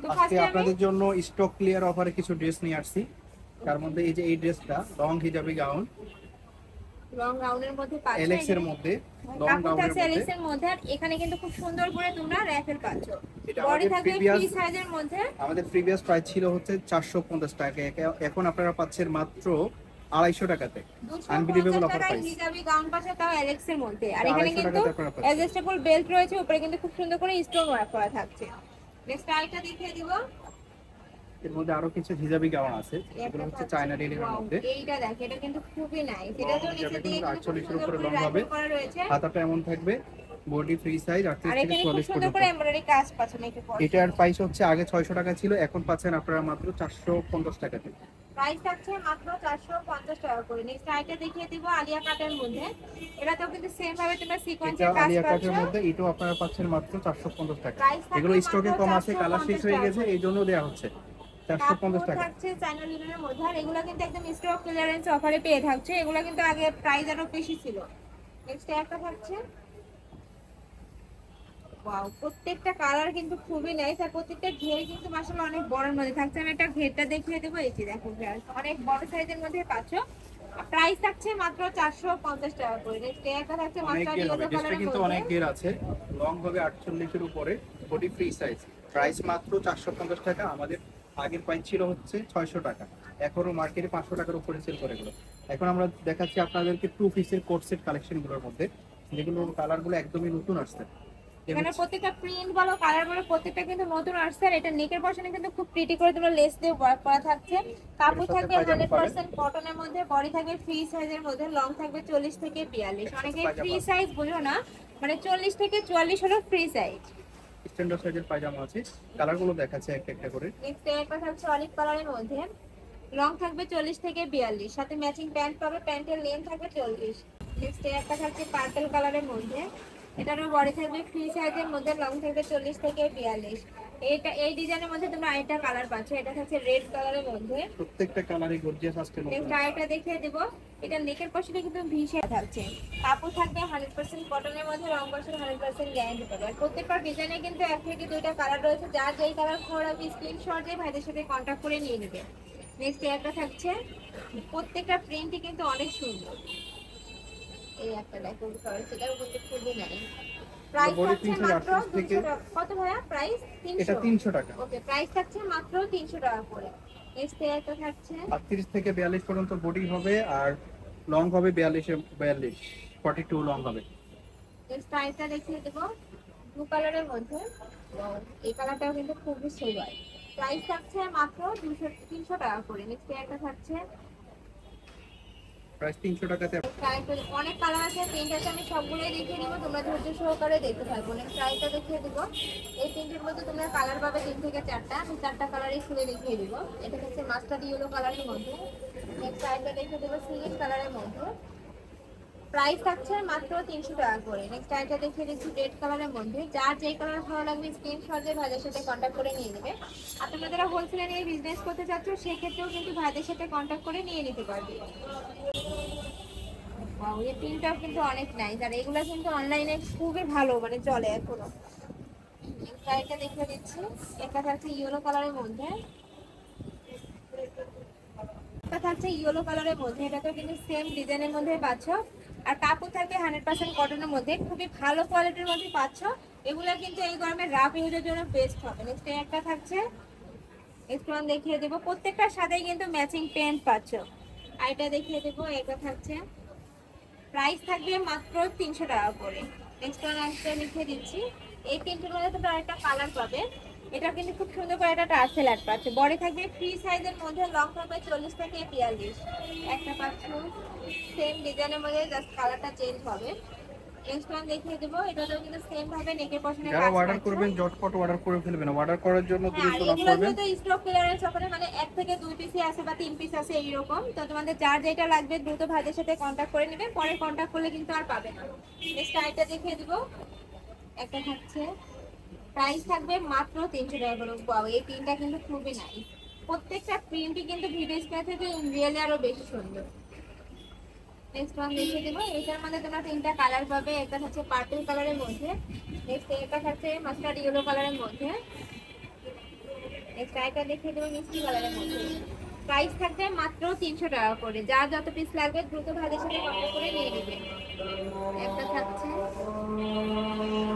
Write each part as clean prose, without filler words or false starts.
তো আজকে ফার্স্টে আমি আপনাদের জন্য স্টক ক্লিয়ার অফারে কিছু ড্রেস নিয়ে আসছি। তার মধ্যে এই যে এই ড্রেসটা লং হিজাবি গাউন, লং গাউনের মধ্যে পাচ্ছ এলএক্স এর এখানে মধ্যে, লং কাপড় গাউনের থাকছে মধ্যে। এলিক্স এর মধ্যে, আর এখানে কিন্তু খুব সুন্দর করে তোমরা র‍্যাফেল পাচ্ছ। এটা বডি আমাদের থাকবে ফ্রি সাইজের মধ্যে। প্রাইস ছিল হচ্ছে 450 টাকা, এখন আপনারা পাচ্ছেন মাত্র 250 টাকাতে। 250 আনবিলিভেবল অফার টাকায় প্রাইস। হিজাবি গাউন পাচ্ছ, তাও এলিক্স এর মধ্যে। আর এখানে 250 কিন্তু টাকাতে আপনারা পাচ্ছেন। অ্যাডজাস্টেবল বেল্ট রয়েছে, উপরে কিন্তু খুব সুন্দর করে স্টোন ওয়ার্ক করা থাকছে। নেক্সট আরেকটা দেখিয়ে দিব। এর মধ্যে আরো কিছু হিজাবি গাউন আছে, এগুলো একটা হচ্ছে থাকছে, চায়না ডেনিমের ওয়াও, মধ্যে। এইটা দেখ, এটা কিন্তু খুবই নাইস। এটা লং তো হিজাবি নিচের দিকে কিন্তু খুব 48 এর সুন্দর উপরে করে লং হবে, রাইফেল করা রয়েছে। হাতাটা এমন থাকবে, বডি ফ্রি সাইজ আর 38 থেকে এখানে খুব 44 সুন্দর পর্যন্ত। করে এমব্রয়ডারি কাজ পাচ্ছেন একটু পর। এটার প্রাইস হচ্ছে আগে 600 টাকা ছিল, এখন পাচ্ছেন আপনারা মাত্র 450 টাকাতে। প্রাইস থাকছে মাত্র 450 টাকা করে। নেক্সট আইটা দেখিয়ে দিব আলিয়া কাটের মধ্যে। এটাতেও কিন্তু সেম ভাবে তোমরা এটা সিকোয়েন্সের কাজ আলিয়া পাচ্ছ। কাটের মধ্যে, এটাও আপনারা পাচ্ছেন মাত্র 450 টাকা। প্রাইস এগুলো থাকছে স্টকে মাত্র কম আছে, কালার শেষ 450 হয়ে টাকা গেছে, করে। এই জন্য দেওয়া হচ্ছে 450 কাপড় টাকা। থাকছে চায়না লিনেনের মধ্যে, আর এগুলো কিন্তু একদম স্টক ক্লিয়ারেন্স অফারে পেয়ে থাকছে। এগুলো কিন্তু আগে প্রাইস আরো বেশি ছিল। নেক্সট একটা থাকছে, ওয়াও, প্রত্যেকটা কালার কিন্তু খুবই নাইস, আর প্রত্যেকটা ঘের কিন্তু মাশাআল্লাহ অনেক বড়র মধ্যে থাকছে। আমি একটা ঘেরটা দেখিয়ে দেবো, এই যে দেখো গাইস, অনেক বড় সাইজের মধ্যে পাচ্ছো। প্রাইস থাকছে মাত্র 450 টাকা করে। নেক্সট একটা থাকছে অনেক মাস্টার্ড গের হবে, ইয়েলো ড্রেসটা কালারের কিন্তু মধ্যে। অনেক গের আছে। লং হবে 48 এর উপরে, বডি ফ্রি সাইজ। প্রাইস মাত্র 450 টাকা। আমাদের আগের প্রাইস ছিল হচ্ছে 600 টাকা, এখনো মার্কেটে 500 টাকার উপরে সেল করে এগুলো। এখন আমরা দেখাচ্ছি আপনাদেরকে টু পিসের কোট সেট কালেকশনগুলোর মধ্যে, যেগুলো কালারগুলো একদমই নতুন আসছে। এখানে প্রত্যেকটা প্রিন্ট বলো কালার বলো প্রত্যেকটা কিন্তু নতুন আসছে। আর এটা নেকের পশনে কিন্তু খুব প্রিটি করে তোমরা লেস দিয়ে ওয়ার্ক করা থাকছে। কাপড় থাকবে 100% কটনের মধ্যে, বডি থাকবে ফ্রি সাইজের মধ্যে, লং থাকবে 40 থেকে 42। অনেকে ফ্রি সাইজ বুঝো না, মানে 40 থেকে 44 হলো ফ্রি সাইজ। স্ট্যান্ডার্ড সাইজের পায়জামা আছে, কালারগুলো দেখাচ্ছে একটা একটা করে। নেক্সট একটা থাকছে অলিভ কালারের মধ্যে, লং থাকবে 40 থেকে 42, সাথে ম্যাচিং প্যান্ট পাবে, প্যান্টের লেন্থ থাকবে 40। নেক্সট একটা থাকছে পার্পল কালারের মধ্যে, এটারও বডি থাকবে ফ্রি সাইজের মধ্যে, লং থাকবে 40 থেকে 42। এটা এই ডিজাইনের মধ্যে তোমরা আরেকটা কালার পাচ্ছ, এটা থাকছে রেড কালারের মধ্যে। প্রত্যেকটা কালারই গর্জিয়াস আসছে নতুন। নেক্সট আরেকটা দেখিয়ে দেব, এটা নেকের পশনে কিন্তু ভিসে থাকছে। কাপড় থাকবে 100% কটনের মধ্যে, রং কষের 100% গ্যারান্টি পাবে। আর প্রত্যেকটা ডিজাইনে কিন্তু এক থেকে দুইটা কালার রয়েছে, যার যেই কালার ভালো লাগবে স্ক্রিনশট দিয়ে ভাইদের সাথে কন্ট্যাক্ট করে নিয়ে নেবে। নেক্সট একটা থাকছে, প্রত্যেকটা প্রিন্টই কিন্তু অনেক সুন্দর। এই একটা দেখো, সেটার মধ্যে খুবই নাই। প্রাইস বডি থাকছে মাত্র 338 থেকে 200 টাকা। কত ভাইয়া প্রাইস? এটা 300। 300 টাকা। ওকে, প্রাইস থাকছে মাত্র 300 টাকা করে। নেক্সট একটা থাকছে, 38 থেকে 42 পর্যন্ত বডি হবে, আর লং হবে 42 42 লং হবে। নেক্সট আরেকটা দেখিয়ে দেবো ব্লু কালারের মধ্যে। এই কালারটাও কিন্তু খুবই সুন্দর। প্রাইস থাকছে মাত্র 300 টাকা করে। নেক্সট একটা থাকছে, প্রাইস 300 টাকাতে। অনেক কালার আছে, প্রিন্ট আছে, আমি সবগুলোই দেখিয়ে দিব, তোমরা ধৈর্য সহকারে দেখতে থাকবো। নেক্সট আরেকটা দেখিয়ে দিব, এই প্রিন্টের মধ্যে তোমরা কালার পাবে 3 থেকে 4টা, আমি 4টা কালারই খুলে দেখিয়ে দিব। এটা হচ্ছে মাস্টার্ড ইয়েলো কালারের মধ্যে। নেক্সট আরেকটা দেখিয়ে দেবো সিলিশ কালারের মধ্যে, প্রাইস থাকছে মাত্র 300 টাকা করে। নেক্সট আইটা দেখিয়ে দিচ্ছি রেড কালারের মধ্যে, যার যেই কালার ভালো লাগবে স্ক্রিনশট দিয়ে ভাইদের সাথে কন্ট্যাক্ট করে নিয়ে নেবে। আর তোমরা যারা হোলসেলে নিয়ে বিজনেস করতে চাচ্ছ সেই ক্ষেত্রেও কিন্তু ভাইদের সাথে কন্ট্যাক্ট করে নিয়ে নিতে পারবে। ওয়াও, এই প্রিন্টটাও কিন্তু অনেক নাইস, আর এগুলো কিন্তু অনলাইনে খুবই ভালো মানে চলে এখনো। নেক্সট আইটা দেখিয়ে দিচ্ছি, এটা থাকছে ইয়েলো কালারের মধ্যে, এটা থাকছে ইয়েলো কালারের মধ্যে, এটাতেও কিন্তু সেম ডিজাইনের মধ্যে পাচ্ছ। আর কাপড় থাকবে 100% কটনের মধ্যে, খুবই ভালো কোয়ালিটির মধ্যে পাচ্ছ। এগুলো কিন্তু এই গরমে রাফ ইউজের জন্য বেস্ট হবে। নেক্সট একটা থাকছে, নেক্সট ওয়ান দেখিয়ে দেবো, প্রত্যেকটার সাথেই কিন্তু ম্যাচিং প্যান্ট পাচ্ছ। আর এটা দেখিয়ে দেবো, এটা থাকছে, প্রাইস থাকবে মাত্র 300 টাকা করে। নেক্সট ওয়ান একটা লিখে দিচ্ছি, এই তিনটের মধ্যে তোমরা একটা কালার পাবে। এটা কিন্তু খুব সুন্দর করে একটা টার্সেল আর্ট পাচ্ছে, বডি থাকবে ফ্রি সাইজের মধ্যে, লং থাকবে 40 থেকে 42। একটা পাচ্ছ সেম ডিজাইনের মধ্যে, জাস্ট কালারটা চেঞ্জ হবে। নেক্সট ওয়ান দেখিয়ে দেবো, এটাতেও কিন্তু সেম ভাবে নেকের পশনে যারা কাজ অর্ডার পাচ্ছ। করবেন ঝটপট অর্ডার করে ফেলবেন, অর্ডার করার জন্য হ্যাঁ, দ্রুত আর নক এগুলো করবেন। যেহেতু স্টক ক্লিয়ারেন্স অফারে মানে 1 থেকে 2 পিসই আছে বা 3 পিস আছে এইরকম, তো তোমাদের যার যেটা লাগবে দ্রুত ভাইদের সাথে কন্ট্যাক্ট করে নেবে, পরে কন্ট্যাক্ট করলে কিন্তু আর পাবে না। নেক্সট আইটা দেখিয়ে দিব, একটা থাকছে, প্রাইস থাকবে মাত্র 300 টাকা করে। ওয়াও, এই তিনটা কিন্তু খুবই নাইস, প্রত্যেকটা প্রিন্টই কিন্তু ভিডিও স্ক্রিনে থেকে রিয়েলি আরো বেশি সুন্দর। নেক্সট ওয়ান দেখিয়ে দেবো, এটার মধ্যে তোমরা 3টা কালার পাবে, একটা হচ্ছে পার্পল কালারের মধ্যে, নেক্সট এটা থাকছে মাস্টার্ড ইয়েলো কালারের মধ্যে, নেক্সট আইটা দেখিয়ে দেবো মিষ্টি কালারের মধ্যে। প্রাইস থাকবে মাত্র 300 টাকা করে। যার যত পিস লাগবে দ্রুত ভাইদের সাথে কন্ট্যাক্ট করে নিয়ে নেবে। একটা থাকছে,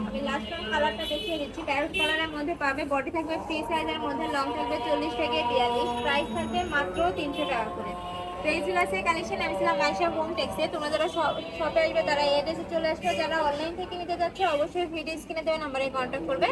আমি লাস্ট টাইম কালারটা দেখিয়ে দিচ্ছি, প্যারট কালারের মধ্যে পাবে। বডি থাকবে ফ্রি সাইজের মধ্যে, লং থাকবে 40 থেকে 42, প্রাইস থাকবে মাত্র 300 টাকা করে। তো এই ছিল আজকের কালেকশন। আমি ছিলাম আয়েশা হোম টেক্সে। তোমরা যারা শপে আসবে তারা এই অ্যাড্রেসে চলে আসবে, যারা অনলাইন থেকে নিতে যাচ্ছে অবশ্যই ভিডিও স্ক্রিনে দেওয়া নাম্বারে কন্ট্যাক্ট করবে।